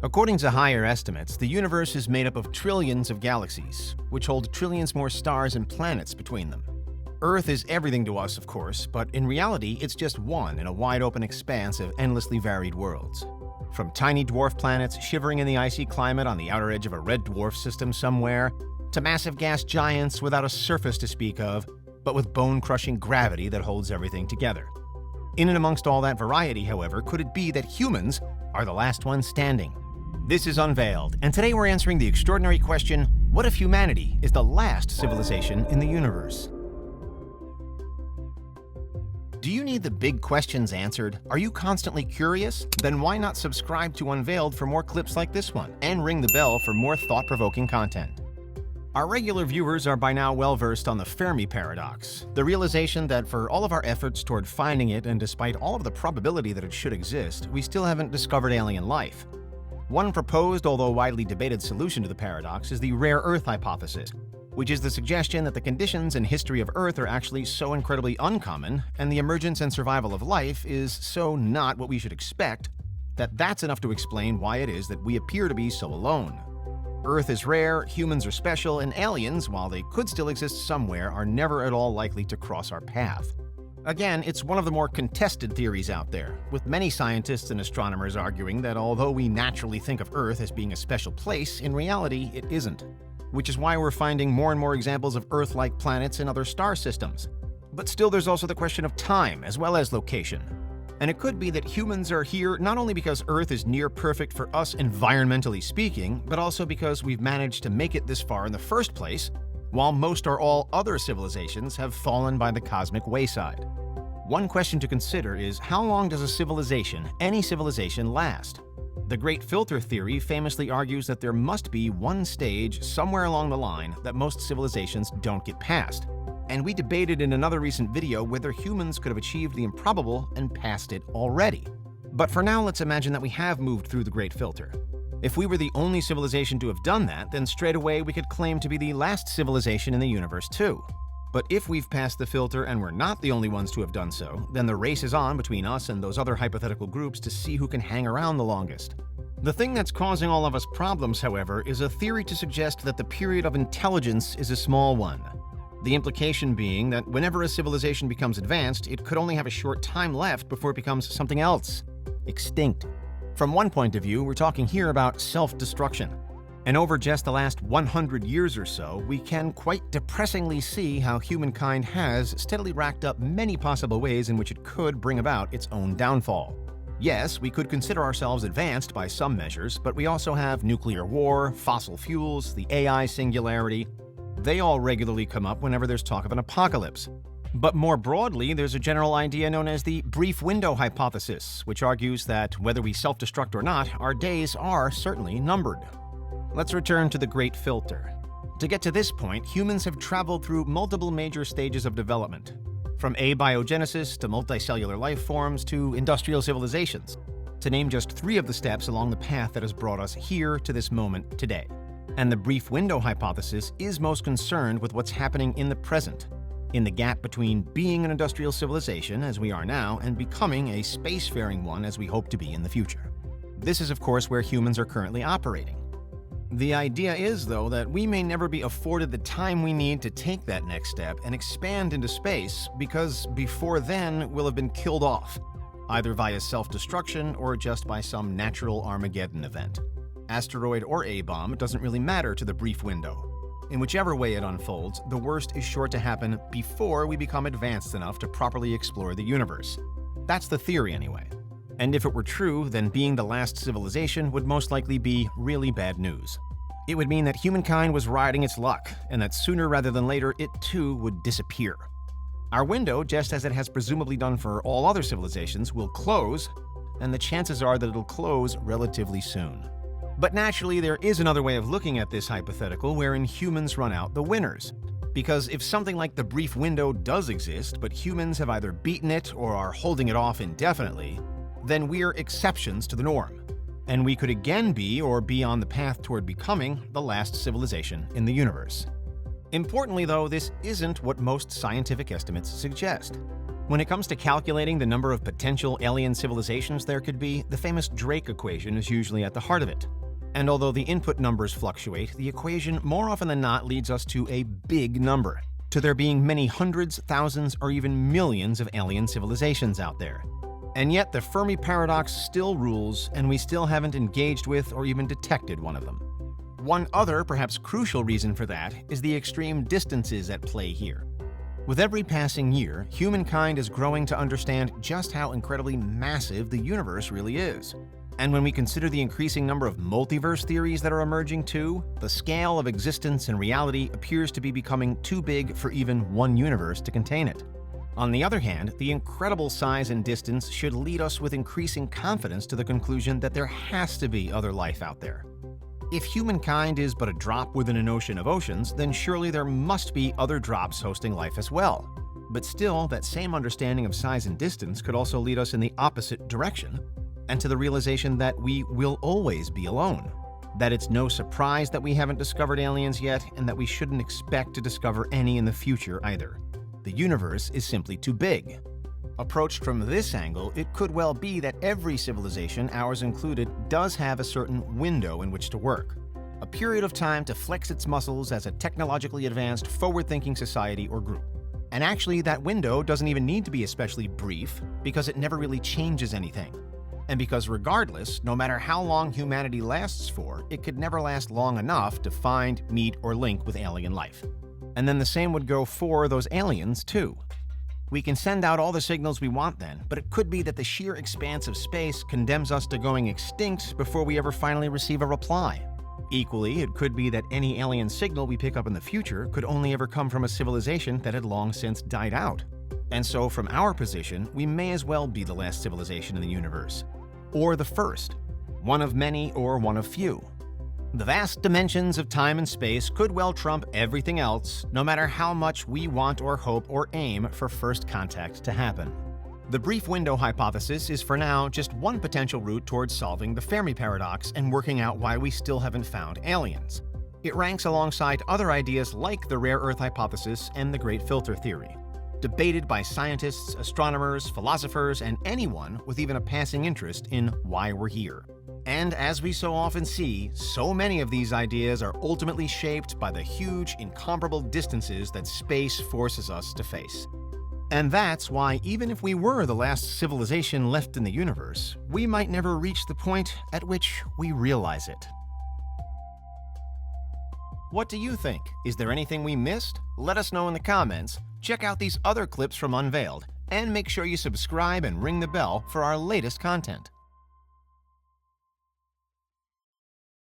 According to higher estimates, the universe is made up of trillions of galaxies, which hold trillions more stars and planets between them. Earth is everything to us, of course, but in reality, it's just one in a wide-open expanse of endlessly varied worlds. From tiny dwarf planets shivering in the icy climate on the outer edge of a red dwarf system somewhere, to massive gas giants without a surface to speak of, but with bone-crushing gravity that holds everything together. In and amongst all that variety, however, could it be that humans are the last ones standing? This is Unveiled, and today we're answering the extraordinary question, what if humanity is the last civilization in the universe? Do you need the big questions answered? Are you constantly curious? Then why not subscribe to Unveiled for more clips like this one, and ring the bell for more thought-provoking content. Our regular viewers are by now well-versed on the Fermi Paradox, the realization that for all of our efforts toward finding it, and despite all of the probability that it should exist, we still haven't discovered alien life. One proposed, although widely debated, solution to the paradox is the rare Earth hypothesis, which is the suggestion that the conditions and history of Earth are actually so incredibly uncommon, and the emergence and survival of life is so not what we should expect, that that's enough to explain why it is that we appear to be so alone. Earth is rare, humans are special, and aliens, while they could still exist somewhere, are never at all likely to cross our path. Again, it's one of the more contested theories out there, with many scientists and astronomers arguing that although we naturally think of Earth as being a special place, in reality it isn't. Which is why we're finding more and more examples of Earth-like planets in other star systems. But still, there's also the question of time as well as location. And it could be that humans are here not only because Earth is near perfect for us environmentally speaking, but also because we've managed to make it this far in the first place, while most or all other civilizations have fallen by the cosmic wayside. One question to consider is, how long does a civilization, any civilization, last? The Great Filter theory famously argues that there must be one stage somewhere along the line that most civilizations don't get past. And we debated in another recent video whether humans could have achieved the improbable and passed it already. But for now, let's imagine that we have moved through the Great Filter. If we were the only civilization to have done that, then straight away we could claim to be the last civilization in the universe too. But if we've passed the filter and we're not the only ones to have done so, then the race is on between us and those other hypothetical groups to see who can hang around the longest. The thing that's causing all of us problems, however, is a theory to suggest that the period of intelligence is a small one. The implication being that whenever a civilization becomes advanced, it could only have a short time left before it becomes something else. Extinct. From one point of view, we're talking here about self-destruction. And over just the last 100 years or so, we can quite depressingly see how humankind has steadily racked up many possible ways in which it could bring about its own downfall. Yes, we could consider ourselves advanced by some measures, but we also have nuclear war, fossil fuels, the AI singularity. They all regularly come up whenever there's talk of an apocalypse. But more broadly, there's a general idea known as the brief window hypothesis, which argues that whether we self-destruct or not, our days are certainly numbered. Let's return to the Great Filter. To get to this point, humans have traveled through multiple major stages of development, from abiogenesis to multicellular life forms to industrial civilizations, to name just 3 of the steps along the path that has brought us here to this moment today. And the brief window hypothesis is most concerned with what's happening in the present, in the gap between being an industrial civilization, as we are now, and becoming a spacefaring one as we hope to be in the future. This is, of course, where humans are currently operating. The idea is, though, that we may never be afforded the time we need to take that next step and expand into space, because before then we'll have been killed off, either via self-destruction or just by some natural Armageddon event. Asteroid or A-bomb, it doesn't really matter to the brief window. In whichever way it unfolds, the worst is sure to happen before we become advanced enough to properly explore the universe. That's the theory anyway. And if it were true, then being the last civilization would most likely be really bad news. It would mean that humankind was riding its luck, and that sooner rather than later it too would disappear. Our window, just as it has presumably done for all other civilizations, will close, and the chances are that it'll close relatively soon. But naturally, there is another way of looking at this hypothetical wherein humans run out the winners. Because if something like the brief window does exist, but humans have either beaten it or are holding it off indefinitely, then we're exceptions to the norm. And we could again be, or be on the path toward becoming, the last civilization in the universe. Importantly, though, this isn't what most scientific estimates suggest. When it comes to calculating the number of potential alien civilizations there could be, the famous Drake equation is usually at the heart of it. And although the input numbers fluctuate, the equation more often than not leads us to a big number, to there being many hundreds, thousands, or even millions of alien civilizations out there. And yet the Fermi Paradox still rules, and we still haven't engaged with or even detected one of them. One other, perhaps crucial reason for that is the extreme distances at play here. With every passing year, humankind is growing to understand just how incredibly massive the universe really is. And when we consider the increasing number of multiverse theories that are emerging too, the scale of existence and reality appears to be becoming too big for even one universe to contain it. On the other hand, the incredible size and distance should lead us with increasing confidence to the conclusion that there has to be other life out there. If humankind is but a drop within an ocean of oceans, then surely there must be other drops hosting life as well. But still, that same understanding of size and distance could also lead us in the opposite direction, and to the realization that we will always be alone. That it's no surprise that we haven't discovered aliens yet, and that we shouldn't expect to discover any in the future either. The universe is simply too big. Approached from this angle, it could well be that every civilization, ours included, does have a certain window in which to work. A period of time to flex its muscles as a technologically advanced, forward-thinking society or group. And actually, that window doesn't even need to be especially brief, because it never really changes anything. And because regardless, no matter how long humanity lasts for, it could never last long enough to find, meet, or link with alien life. And then the same would go for those aliens too. We can send out all the signals we want then, but it could be that the sheer expanse of space condemns us to going extinct before we ever finally receive a reply. Equally, it could be that any alien signal we pick up in the future could only ever come from a civilization that had long since died out. And so from our position, we may as well be the last civilization in the universe. Or the first. One of many or one of few. The vast dimensions of time and space could well trump everything else, no matter how much we want or hope or aim for first contact to happen. The brief window hypothesis is for now just one potential route towards solving the Fermi Paradox and working out why we still haven't found aliens. It ranks alongside other ideas like the rare Earth hypothesis and the Great Filter theory, debated by scientists, astronomers, philosophers, and anyone with even a passing interest in why we're here. And as we so often see, so many of these ideas are ultimately shaped by the huge, incomparable distances that space forces us to face. And that's why even if we were the last civilization left in the universe, we might never reach the point at which we realize it. What do you think? Is there anything we missed? Let us know in the comments. Check out these other clips from Unveiled, and make sure you subscribe and ring the bell for our latest content.